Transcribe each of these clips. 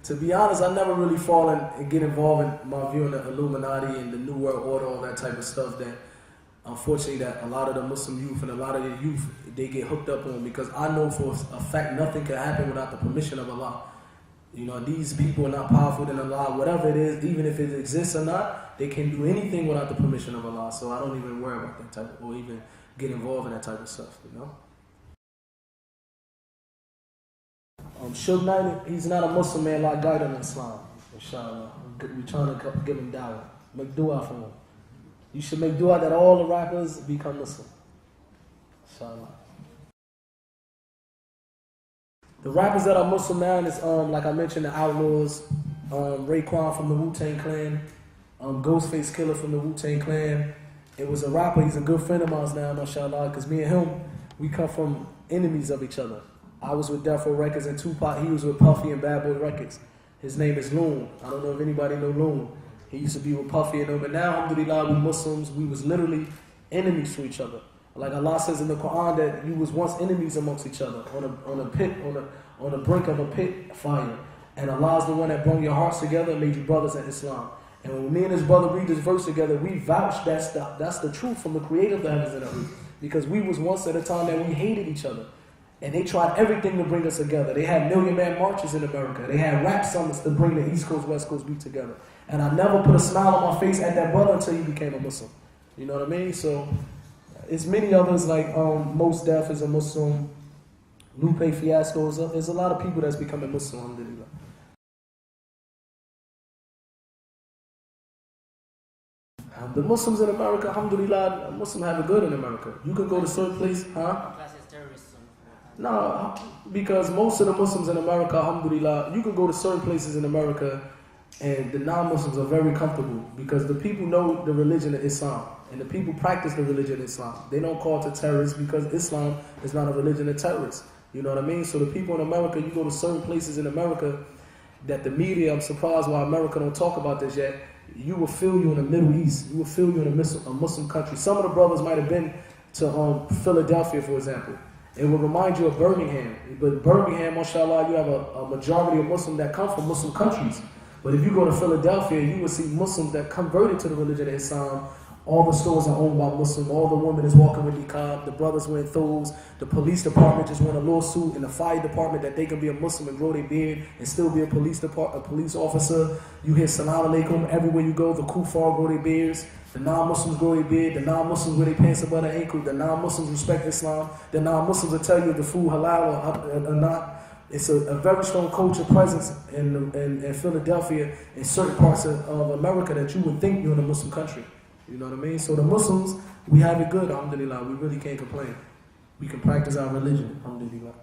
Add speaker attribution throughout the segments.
Speaker 1: To be honest, I never really fall in and get involved in my view in the Illuminati and the New World Order, all that type of stuff that unfortunately that a lot of the Muslim youth and a lot of the youth, they get hooked up on, because I know for a fact nothing can happen without the permission of Allah. You know, these people are not powerful than Allah. Whatever it is, even if it exists or not, they can do anything without the permission of Allah. So I don't even worry about that type or even get involved in that type of stuff, you know? Suge Knight, he's not a Muslim man like guide in Islam. Inshallah. We're trying to give him dawah. Make dua for him. You should make dua that all the rappers become Muslim. Inshallah. The rappers that are Muslim now is, like I mentioned, the Outlawz, Raekwon from the Wu-Tang Clan, Ghostface Killer from the Wu-Tang Clan. It was a rapper, he's a good friend of mine now, mashallah, because me and him, we come from enemies of each other. I was with Death Row Records and Tupac, he was with Puffy and Bad Boy Records. His name is Loon. I don't know if anybody know Loon. He used to be with Puffy and them, but now, alhamdulillah, we Muslims, we was literally enemies to each other. Like Allah says in the Quran that you was once enemies amongst each other on the brink of a pit fire. And Allah is the one that brought your hearts together and made you brothers in Islam. And when me and his brother read this verse together, we vouch that's the truth from the creator of the heavens and the earth. Because we was once at a time that we hated each other. And they tried everything to bring us together. They had Million Man marches in America. They had rap summits to bring the East Coast, West Coast beat together. And I never put a smile on my face at that brother until he became a Muslim. You know what I mean? So it's many others like Mos Def is a Muslim, Lupe Fiasco is there's a lot of people that's becoming Muslim, alhamdulillah. The Muslims in America, alhamdulillah, Muslims have it good in America. You can go to certain places, huh? No, because most of the Muslims in America, alhamdulillah, you can go to certain places in America and the non-Muslims are very comfortable because the people know the religion of Islam and the people practice the religion of Islam. They don't call it to terrorists because Islam is not a religion of terrorists. You know what I mean? So the people in America, you go to certain places in America that the media, I'm surprised why America don't talk about this yet, you will feel you in the Middle East. You will feel you in a Muslim country. Some of the brothers might have been to Philadelphia, for example. It will remind you of Birmingham. But Birmingham, mashallah, you have a majority of Muslims that come from Muslim countries. But if you go to Philadelphia, you will see Muslims that converted to the religion of Islam. All the stores are owned by Muslims. All the women is walking with niqab. The brothers wearing thobes. The police department just won a lawsuit in the fire department that they can be a Muslim and grow their beard and still be a police officer. You hear salam alaikum everywhere you go. The kuffar grow their beards. The non-Muslims grow their beard. The non-Muslims wear their pants above their ankle. The non-Muslims respect Islam. The non-Muslims will tell you if the food halal or not. It's a very strong culture presence in Philadelphia, in certain parts of America that you would think you're in a Muslim country. You know what I mean? So the Muslims, we have it good, alhamdulillah. We really can't complain. We can practice our religion, alhamdulillah.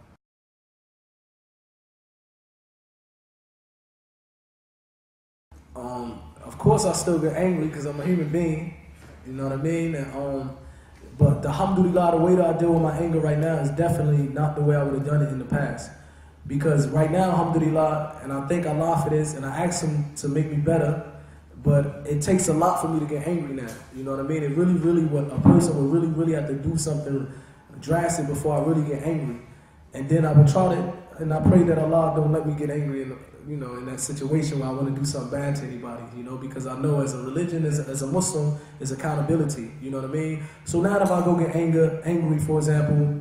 Speaker 1: Of course I still get angry because I'm a human being. You know what I mean? And, but alhamdulillah, the way that I deal with my anger right now is definitely not the way I would have done it in the past. Because right now, alhamdulillah, and I thank Allah for this, and I ask Him to make me better, but it takes a lot for me to get angry now. You know what I mean? It really, a person will really have to do something drastic before I really get angry. And then I will try to, and I pray that Allah don't let me get angry in that situation where I want to do something bad to anybody, because I know as a religion, as a Muslim, is accountability, you know what I mean? So now if I go get angry, for example,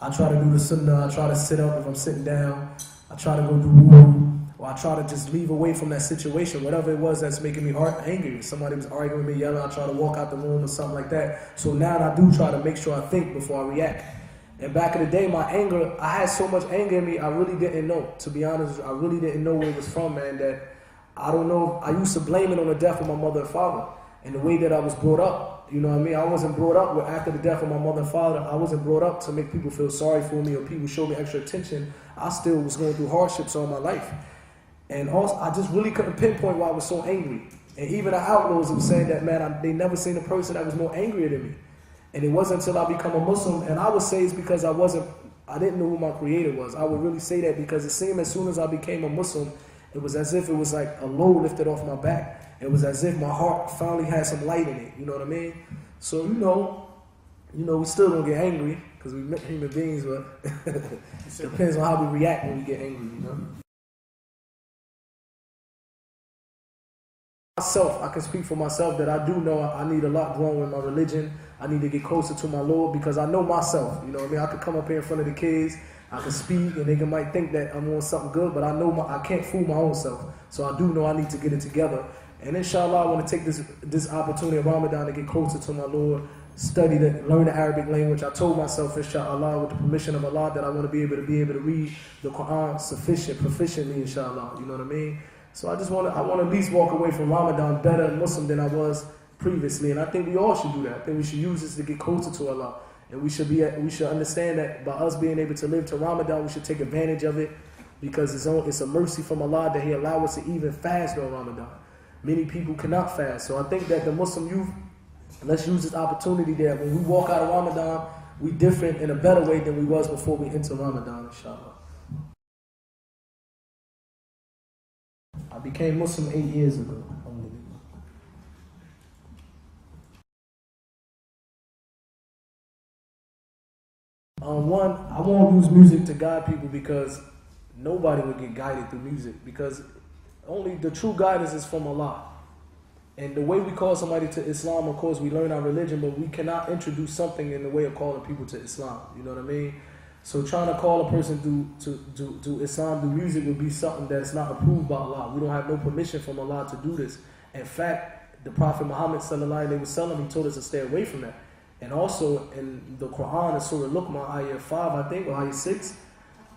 Speaker 1: I try to do the sunnah, I try to sit up if I'm sitting down, I try to go do wudu, or I try to just leave away from that situation, whatever it was that's making me angry. If somebody was arguing with me, yelling, I try to walk out the room or something like that. So now I do try to make sure I think before I react. And back in the day, my anger, I had so much anger in me, I really didn't know. To be honest, I really didn't know where it was from, man, that I don't know. I used to blame it on the death of my mother and father and the way that I was brought up. You know what I mean? I wasn't brought up with, after the death of my mother and father, I wasn't brought up to make people feel sorry for me or people show me extra attention. I still was going through hardships all my life. And also, I just really couldn't pinpoint why I was so angry. And even the Outlawz was saying that, man, they never seen a person that was more angrier than me. And it wasn't until I become a Muslim, and I would say it's because I didn't know who my creator was. I would really say that because it seemed as soon as I became a Muslim, it was as if it was like a load lifted off my back. It was as if my heart finally had some light in it, you know what I mean? So, we still don't get angry because we're human beings, but it depends on how we react when we get angry, Myself, I can speak for myself that I do know I need a lot growing in my religion. I need to get closer to my Lord because I know myself. You know what I mean? I could come up here in front of the kids, I can speak, and they might think that I'm on something good, but I know I can't fool my own self. So I do know I need to get it together. And inshallah, I want to take this opportunity of Ramadan to get closer to my Lord, learn the Arabic language. I told myself, inshallah, with the permission of Allah, that I want to be able to read the Quran proficiently, inshallah. You know what I mean? So I want to at least walk away from Ramadan better Muslim than I was previously, and I think we all should do that. I think we should use this to get closer to Allah, and we should understand that by us being able to live to Ramadan, we should take advantage of it because it's a mercy from Allah that He allowed us to even fast during Ramadan. Many people cannot fast, so I think that the Muslim youth, let's use this opportunity that when we walk out of Ramadan, we different in a better way than we was before we enter Ramadan, inshallah. I became Muslim 8 years ago. One, I won't use music to guide people because nobody will get guided through music because only the true guidance is from Allah. And the way we call somebody to Islam, of course, we learn our religion, but we cannot introduce something in the way of calling people to Islam. You know what I mean? So trying to call a person to Islam through music would be something that's not approved by Allah. We don't have no permission from Allah to do this. In fact, the Prophet Muhammad sallallahu alaihi wasallam, he told us to stay away from that. And also in the Quran, in Surah Luqman, ayah 5, I think, or ayah 6,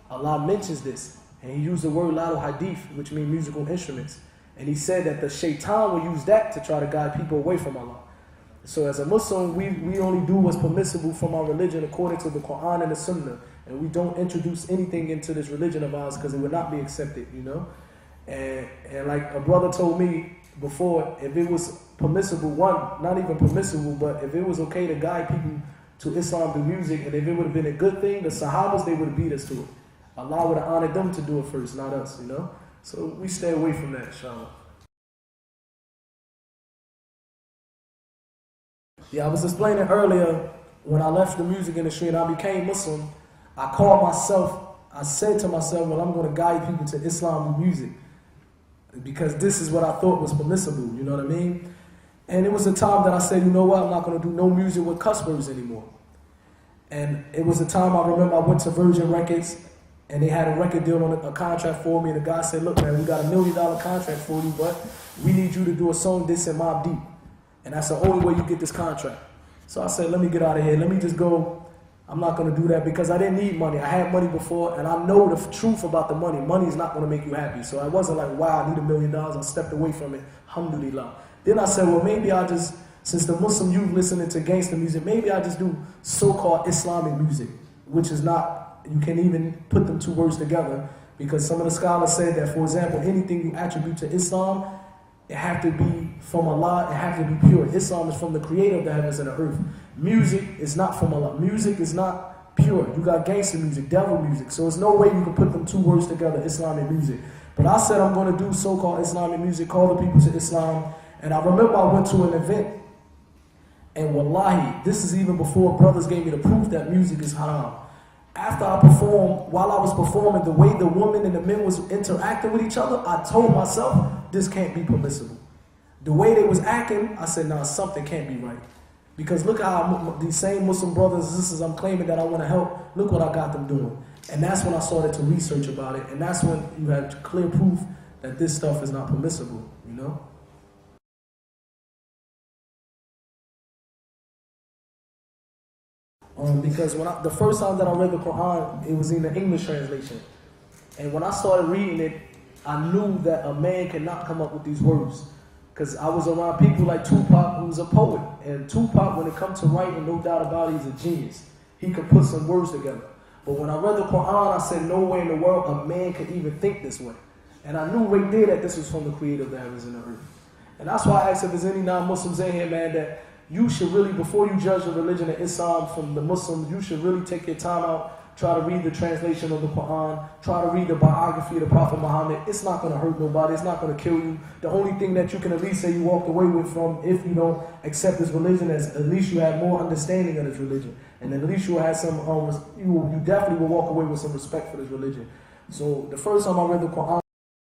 Speaker 1: Allah mentions this. And He used the word lado hadith, which means musical instruments. And He said that the shaitan will use that to try to guide people away from Allah. So as a Muslim, we only do what's permissible from our religion according to the Quran and the Sunnah. And we don't introduce anything into this religion of ours because it would not be accepted, you know. And like a brother told me before, if it was permissible, not even permissible, but if it was okay to guide people to Islam through music, and if it would have been a good thing, the Sahabas, they would have beat us to it. Allah would have honored them to do it first, not us, you know. So we stay away from that, inshallah. Yeah, I was explaining earlier, when I left the music industry and I became Muslim, I said to myself, well, I'm going to guide people to Islam with music. Because this is what I thought was permissible, you know what I mean? And it was a time that I said, you know what, I'm not going to do no music with cuss words anymore. And it was a time I remember I went to Virgin Records, and they had a record deal on a contract for me, and the guy said, look man, we got $1 million contract for you, but we need you to do a song this and Mobb Deep. And that's the only way you get this contract. So I said, let me get out of here, let me just go. I'm not going to do that because I didn't need money. I had money before, and I know the truth about the money. Money is not going to make you happy. So I wasn't like, wow, I need $1 million. I stepped away from it. Alhamdulillah. Then I said, well, maybe I just, since the Muslim youth listening to gangster music, maybe I just do so-called Islamic music, which is not, you can't even put them two words together because some of the scholars said that, for example, anything you attribute to Islam, it have to be from Allah, it have to be pure. Islam is from the creator of the heavens and the earth. Music is not from Allah. Music is not pure. You got gangster music, devil music. So there's no way you can put them two words together, Islamic music. But I said I'm going to do so-called Islamic music, call the people to Islam. And I remember I went to an event, and wallahi, this is even before brothers gave me the proof that music is haram. After I performed, while I was performing, the way the women and the men was interacting with each other, I told myself, this can't be permissible. The way they was acting, I said, nah, something can't be right. Because look how these same Muslim brothers and sisters I'm claiming that I want to help, look what I got them doing. And that's when I started to research about it. And that's when you had clear proof that this stuff is not permissible, you know? Because the first time that I read the Quran, it was in the English translation. And when I started reading it, I knew that a man cannot come up with these words. Because I was around people like Tupac, who's a poet. And Tupac, when it comes to writing, no doubt about it, he's a genius. He could put some words together. But when I read the Quran, I said, no way in the world a man could even think this way. And I knew right there that this was from the creator of the heavens and the earth. And that's why I asked if there's any non-Muslims in here, man, that you should really, before you judge the religion of Islam from the Muslims, you should really take your time out, try to read the translation of the Quran, try to read the biography of the Prophet Muhammad. It's not going to hurt nobody. It's not going to kill you. The only thing that you can at least say you walked away with from, if you don't accept this religion, is at least you have more understanding of this religion. And at least you will have some, you definitely will walk away with some respect for this religion. So the first time I read the Quran,